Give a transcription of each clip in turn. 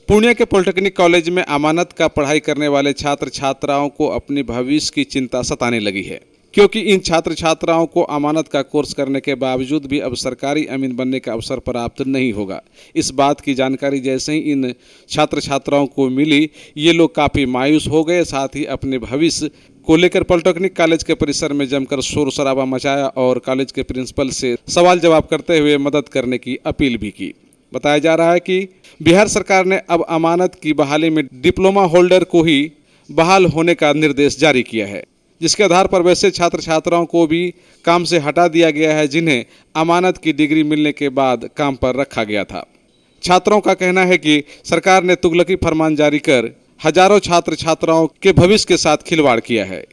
पुणे के polytechnic college में अमानत का पढ़ाई करने वाले छात्र छात्राओं को अपनी भविष्य की चिंता सताने लगी है, क्योंकि इन छात्र छात्राओं को अमानत का कोर्स करने के बावजूद भी अब सरकारी अमीन बनने का अवसर प्राप्त नहीं होगा। इस बात की जानकारी जैसे ही इन छात्र छात्राओं को मिली, ये लोग काफ़ी मायूस हो गए। साथ ही अपने भविष्य को लेकर पॉलिटेक्निक कॉलेज के परिसर में जमकर शोर शराबा मचाया और कॉलेज के प्रिंसिपल से सवाल जवाब करते हुए मदद करने की अपील भी की। बताया जा रहा है कि बिहार सरकार ने अब अमानत की बहाली में डिप्लोमा होल्डर को ही बहाल होने का निर्देश जारी किया है, जिसके आधार पर वैसे छात्र छात्राओं को भी काम से हटा दिया गया है जिन्हें अमानत की डिग्री मिलने के बाद काम पर रखा गया था। छात्रों का कहना है कि सरकार ने तुगलकी फरमान जारी कर हजारों छात्र छात्राओं के भविष्य के साथ खिलवाड़ किया है।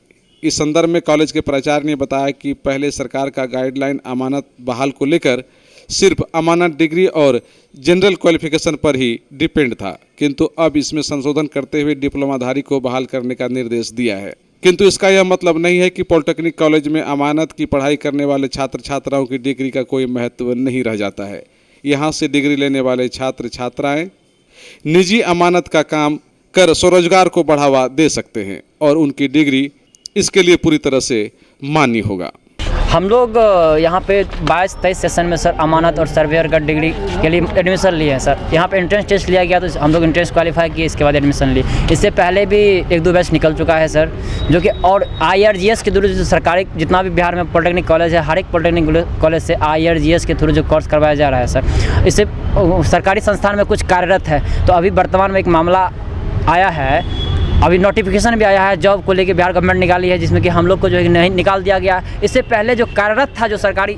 इस संदर्भ में कॉलेज के प्राचार्य ने बताया कि पहले सरकार का गाइडलाइन अमानत बहाल को लेकर सिर्फ अमानत डिग्री और जनरल क्वालिफिकेशन पर ही डिपेंड था, किंतु अब इसमें संशोधन करते हुए डिप्लोमाधारी को बहाल करने का निर्देश दिया है। किंतु इसका यह मतलब नहीं है कि पॉलिटेक्निक कॉलेज में अमानत की पढ़ाई करने वाले छात्र छात्राओं की डिग्री का कोई महत्व नहीं रह जाता है। यहाँ से डिग्री लेने वाले छात्र छात्राएं निजी अमानत का काम कर स्वरोजगार को बढ़ावा दे सकते हैं और उनकी डिग्री इसके लिए पूरी तरह से मान्य होगा। हम लोग यहाँ पे 22-23 सेशन में सर अमानत और सर्वेयर का डिग्री के लिए एडमिशन लिए हैं सर। यहाँ पे एंट्रेंस टेस्ट लिया गया तो हम लोग एंट्रेंस क्वालिफाई किए, इसके बाद एडमिशन लिए। इससे पहले भी 1-2 बैच निकल चुका है सर, जो कि और IRGS के थ्रू जो सरकारी जितना भी बिहार में पॉलिटेक्निक कॉलेज है, हर एक पॉलिटेक्निक कॉलेज से IRGS के थ्रू जो कोर्स करवाया जा रहा है सर, इससे सरकारी संस्थान में कुछ कार्यरत है। तो अभी वर्तमान में एक मामला आया है, अभी नोटिफिकेशन भी आया है जॉब को लेके बिहार गवर्नमेंट निकाली है, जिसमें कि हम लोग को जो है नहीं निकाल दिया गया। इससे पहले जो कार्यरत था जो सरकारी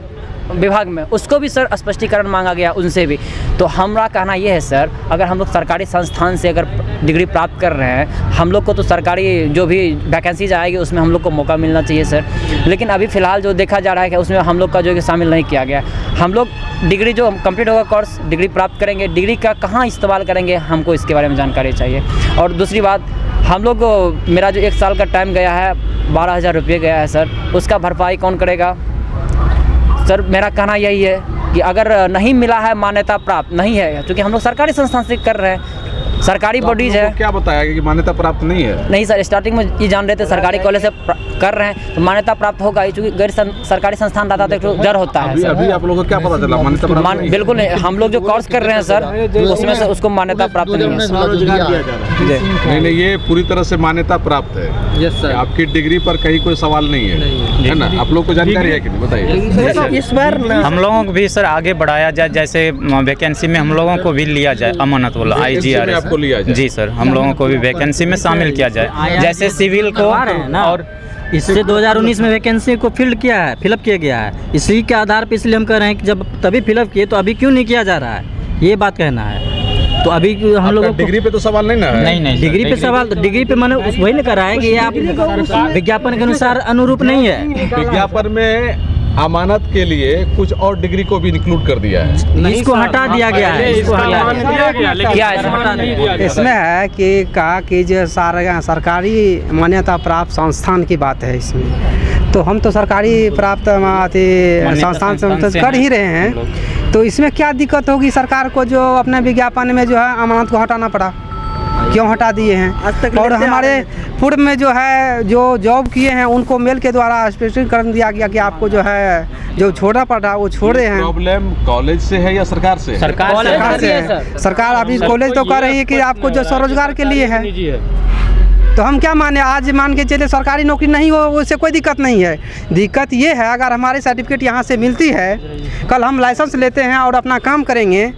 विभाग में, उसको भी सर स्पष्टीकरण मांगा गया उनसे भी। तो हमारा कहना ये है सर, अगर हम लोग सरकारी संस्थान से अगर डिग्री प्राप्त कर रहे हैं, हम लोग को तो सरकारी जो भी वैकेंसीज आएगी उसमें हम लोग को मौका मिलना चाहिए सर। लेकिन अभी फ़िलहाल जो देखा जा रहा है कि उसमें हम लोग का जो है शामिल नहीं किया गया। हम लोग डिग्री जो कंप्लीट होगा कोर्स, डिग्री प्राप्त करेंगे, डिग्री का कहाँ इस्तेमाल करेंगे हमको इसके बारे में जानकारी चाहिए। और दूसरी बात, हम लोग मेरा जो 1 साल का टाइम गया है, 12,000 रुपये गया है सर, उसका भरपाई कौन करेगा सर? मेरा कहना यही है कि अगर नहीं मिला है, मान्यता प्राप्त नहीं है, क्योंकि हम लोग सरकारी संस्थान से कर रहे हैं, सरकारी बॉडीज है। क्या बताया कि मान्यता प्राप्त नहीं है? नहीं सर, स्टार्टिंग में ये जान रहे थे सरकारी कॉलेज से कर रहे हैं तो मान्यता प्राप्त होगा ही, क्योंकि गैर सरकारी संस्थान रहता तो डर होता है। अभी आप लोगों को क्या पता चला मान्यता प्राप्त? बिल्कुल नहीं, हम लोग जो कोर्स कर रहे हैं सर उसमें से उसको मान्यता प्राप्त नहीं है। नहीं, ये पूरी तरह से मान्यता प्राप्त है। यस सर, आपकी डिग्री पर कहीं कोई सवाल नहीं है ना? आप लोग को जानकारी है कि नहीं, बताइए। इस बार हम लोगों को भी सर आगे बढ़ाया जाए, जैसे वैकेंसी में हम लोगों को भी लिया जाए अमानत वाला IGRS को लिया जाए। जी सर, हम लोगों को भी वैकेंसी में शामिल किया जाए, जैसे सिविल को। और इससे 2019 में वैकेंसी को फिलअप किया गया है। इसी के आधार पर इसलिए हम कह रहे हैं कि जब तभी फिलअप किए तो अभी क्यों नहीं किया जा रहा है, ये बात कहना है। तो अभी हम लोगों को डिग्री पे तो सवाल नहीं ना है? नहीं डिग्री पे सवाल, डिग्री पे मैंने वही नहीं कर रहा है कि ये आप विज्ञापन के अनुसार अनुरूप नहीं है। विज्ञापन में अमानत के लिए कुछ और डिग्री को भी इंक्लूड कर दिया है। इसको हटा दिया गया है, इसको इसमें है कि कहा कि जो सरकारी मान्यता प्राप्त संस्थान की बात है इसमें, तो हम तो सरकारी प्राप्त संस्थान से कर ही रहे हैं, तो इसमें क्या दिक्कत होगी सरकार को जो अपने विज्ञापन में जो है अमानत को हटाना पड़ा? क्यों हटा दिए हैं? और हमारे पूर्व में जो है जो जॉब किए हैं उनको मेल के द्वारा स्पष्टीकरण दिया गया कि आपको जो है जो छोड़ना पड़ा वो छोड़ रहे हैं। प्रॉब्लम कॉलेज से है या सरकार से? सरकार से है। सरकार अभी कॉलेज तो कह रही है कि आपको जो स्वरोजगार के लिए है, तो हम क्या माने? आज मान के चले सरकारी नौकरी नहीं हो, उससे कोई दिक्कत नहीं है। दिक्कत ये है अगर हमारी सर्टिफिकेट यहाँ से मिलती है, कल हम लाइसेंस लेते हैं और अपना काम करेंगे,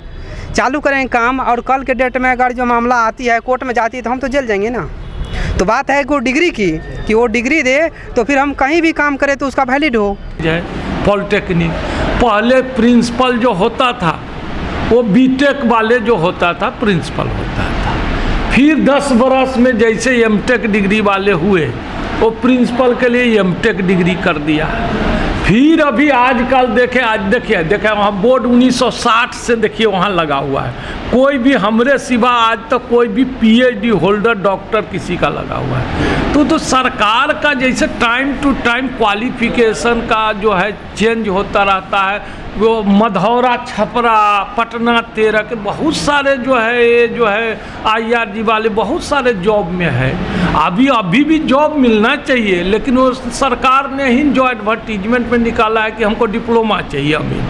चालू करेंगे काम, और कल के डेट में अगर जो मामला आती है कोर्ट में जाती है तो हम तो जेल जाएंगे ना। तो बात है कि वो डिग्री की, कि वो डिग्री दे तो फिर हम कहीं भी काम करें तो उसका वैलिड हो। पॉलिटेक्निक पहले प्रिंसिपल जो होता था वो बीटेक वाले जो होता था प्रिंसिपल होता था, फिर 10 बरस में जैसे एमटेक डिग्री वाले हुए वो प्रिंसिपल के लिए एमटेक डिग्री कर दिया। फिर अभी आजकल देखिए वहाँ बोर्ड 1960 से देखिए वहाँ लगा हुआ है, कोई भी हमरे सिवा आज तक कोई भी PhD होल्डर डॉक्टर किसी का लगा हुआ है। तो सरकार का जैसे टाइम टू टाइम क्वालिफिकेशन का जो है चेंज होता रहता है, वो मधौरा, छपरा, पटना 13 के बहुत सारे जो है ये जो है IRG वाले बहुत सारे जॉब में है। अभी भी जॉब मिलना चाहिए, लेकिन वो सरकार ने ही जो एडवर्टीजमेंट में निकाला है कि हमको डिप्लोमा चाहिए। अभी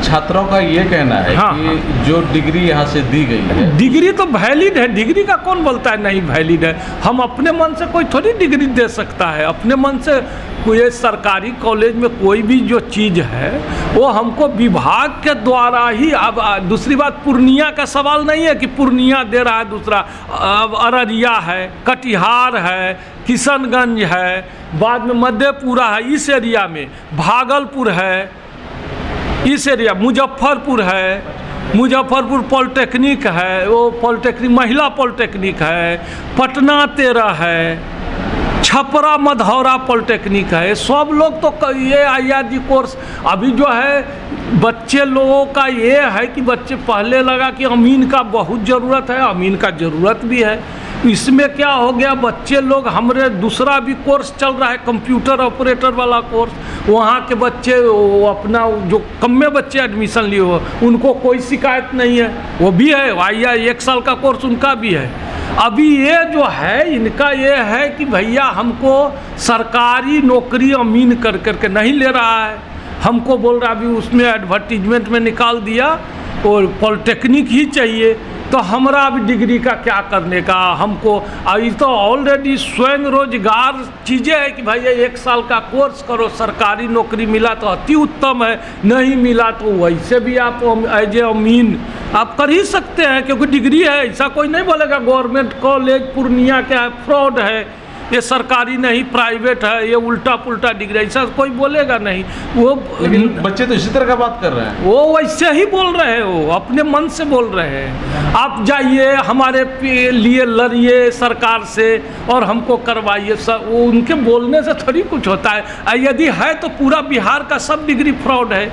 छात्रों का ये कहना है हाँ, कि जो डिग्री यहाँ से दी गई है, डिग्री तो वैलिड है, डिग्री का कौन बोलता है नहीं वैलिड है। हम अपने मन से कोई थोड़ी डिग्री दे सकता है, अपने मन से कोई सरकारी कॉलेज में कोई भी जो चीज़ है वो हमको विभाग के द्वारा ही। अब दूसरी बात, पूर्णिया का सवाल नहीं है कि पूर्णिया दे रहा है, दूसरा अब अररिया है, कटिहार है, किशनगंज है, बाद में मधेपुरा है, इस एरिया में भागलपुर है, इस एरिया मुजफ्फरपुर है, मुजफ्फरपुर पॉलिटेक्निक है, वो पॉलिटेक्निक महिला पॉलिटेक्निक है, पटना 13 है, छपरा मधौरा पॉलिटेक्निक है। सब लोग तो ये IRG कोर्स अभी जो है बच्चे लोगों का ये है कि बच्चे पहले लगा कि अमीन का बहुत ज़रूरत है, अमीन का ज़रूरत भी है। इसमें क्या हो गया, बच्चे लोग हमारे दूसरा भी कोर्स चल रहा है कंप्यूटर ऑपरेटर वाला कोर्स, वहाँ के बच्चे वो अपना जो कम में बच्चे एडमिशन लिए हो उनको कोई शिकायत नहीं है, वो भी है। 1 साल का कोर्स उनका भी है। अभी ये जो है इनका ये है कि भैया हमको सरकारी नौकरी अमीन कर करके नहीं ले रहा है, हमको बोल रहा अभी उसमें एडवर्टीजमेंट में निकाल दिया और पॉलिटेक्निक ही चाहिए। तो हमारा अभी डिग्री का क्या करने का, हमको अभी तो ऑलरेडी स्वयं रोजगार चीज़ें है कि भैया 1 साल का कोर्स करो, सरकारी नौकरी मिला तो अति उत्तम है, नहीं मिला तो वैसे भी आप एज ए अमीन आप कर ही सकते हैं, क्योंकि डिग्री है। ऐसा कोई नहीं बोलेगा गवर्नमेंट कॉलेज पूर्णिया क्या है फ्रॉड है, ये सरकारी नहीं प्राइवेट है, ये उल्टा पुल्टा डिग्री, ऐसा कोई बोलेगा नहीं। वो लेकिन बच्चे तो इसी तरह का बात कर रहे हैं, वो वैसे ही बोल रहे हैं, वो अपने मन से बोल रहे हैं। आप जाइए हमारे लिए लड़िए सरकार से और हमको करवाइए, सब वो उनके बोलने से थोड़ी कुछ होता है। यदि है तो पूरा बिहार का सब डिग्री फ्रॉड है,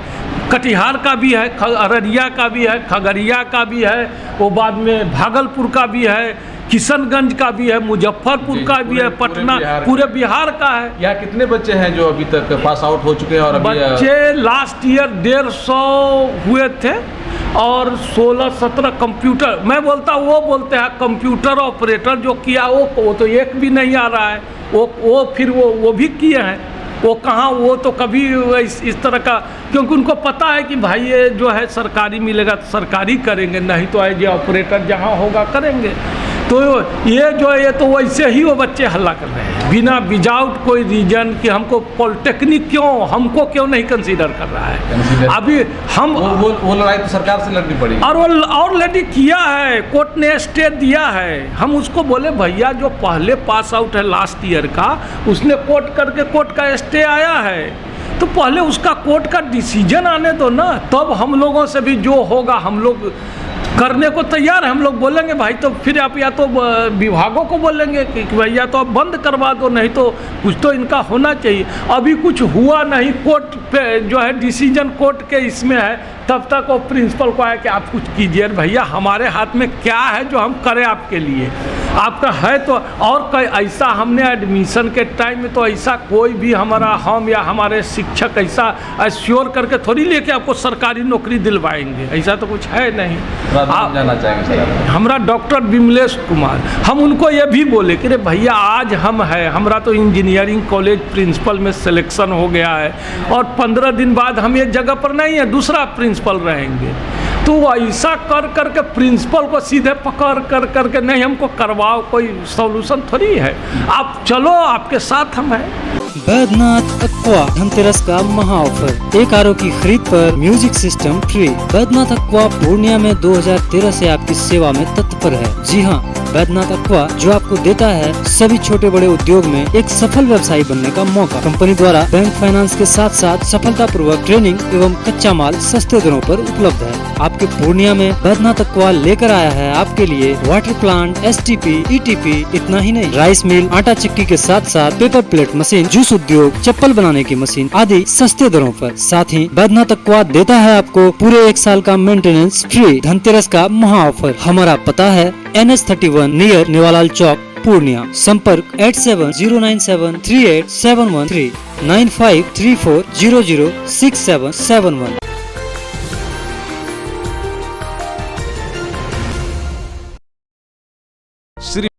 कटिहार का भी है, अररिया का भी है, खगड़िया का भी है, वो बाद में भागलपुर का भी है, किशनगंज का भी है, मुजफ्फरपुर का भी है, पटना, पूरे बिहार का है। यहाँ कितने बच्चे हैं जो अभी तक पास आउट हो चुके हैं? और अभी बच्चे लास्ट ईयर 150 हुए थे और 16-17 कंप्यूटर, मैं बोलता वो बोलते हैं कंप्यूटर ऑपरेटर जो किया वो तो एक भी नहीं आ रहा है, वो फिर वो भी किए हैं, वो कहाँ, वो तो कभी इस तरह का, क्योंकि उनको पता है कि भाई ये जो है सरकारी मिलेगा तो सरकारी करेंगे, नहीं तो एज ऑपरेटर जहाँ होगा करेंगे। तो ये जो है ये तो वैसे ही वो बच्चे हल्ला कर रहे हैं बिना विदाउट कोई रीजन कि हमको पॉलिटेक्निक क्यों, हमको क्यों नहीं कंसीडर कर रहा है। अभी हम वो लड़ाई तो सरकार से लड़नी पड़ेगी, और वो ऑलरेडी किया है, कोर्ट ने स्टे दिया है। हम उसको बोले भैया जो पहले पास आउट है लास्ट ईयर का, उसने कोर्ट करके कोर्ट का स्टे आया है, तो पहले उसका कोर्ट का डिसीजन आने दो ना, तब हम लोगों से भी जो होगा हम लोग करने को तैयार है। हम लोग बोलेंगे भाई तो फिर आप या तो विभागों को बोलेंगे कि भैया तो आप बंद करवा दो, नहीं तो कुछ तो इनका होना चाहिए। अभी कुछ हुआ नहीं, कोर्ट पे जो है डिसीजन कोर्ट के इसमें है, तब तक वो प्रिंसिपल को आया कि आप कुछ कीजिए। भैया हमारे हाथ में क्या है जो हम करें आपके लिए, आपका है तो। और कोई ऐसा हमने एडमिशन के टाइम में तो ऐसा कोई भी हमारा हम या हमारे शिक्षक ऐसा एश्योर करके थोड़ी लेके आपको सरकारी नौकरी दिलवाएंगे, ऐसा तो कुछ है नहीं। जाना चाहेंगे सर? हमारा डॉक्टर विमलेश कुमार, हम उनको ये भी बोले कि रे भैया आज हम है, हमारा तो इंजीनियरिंग कॉलेज प्रिंसिपल में सिलेक्शन हो गया है और 15 दिन बाद हम एक जगह पर नहीं है, दूसरा प्रिंसिपल रहेंगे। तो ऐसा कर करके प्रिंसिपल को सीधे पकड़ कर करके नहीं हमको करवाओ, कोई सॉल्यूशन थोड़ी है। आप चलो, आपके साथ हम हैं। बैद्यनाथ एक्वा धनतेरस का महा ऑफर, एक आरओ की खरीद पर music system free. Baidyanath aqua Purnia में 2013 से आपकी सेवा में तत्पर है। जी हाँ, बैद्यनाथ एक्वा जो आपको देता है सभी छोटे बड़े उद्योग में एक सफल व्यवसायी बनने का मौका। कंपनी द्वारा बैंक फाइनेंस के साथ साथ सफलतापूर्वक ट्रेनिंग एवं कच्चा माल सस्ते दरों पर उपलब्ध है। आपके पूर्णिया में बैद्यनाथ एक्वा लेकर आया है आपके लिए वाटर प्लांट, STP, ETP, इतना ही नहीं, राइस मिल, आटा चक्की के साथ साथ पेपर प्लेट मशीन, जूस उद्योग, चप्पल बनाने की मशीन आदि सस्ते दरों पर। साथ ही बैद्यनाथ एक्वा देता है आपको पूरे 1 साल का मेंटेनेंस फ्री। धनतेरस का महा ऑफर। हमारा पता है NH31 नियर नेवालाल चौक, पूर्णिया। संपर्क 8709738713 9534006771। श्री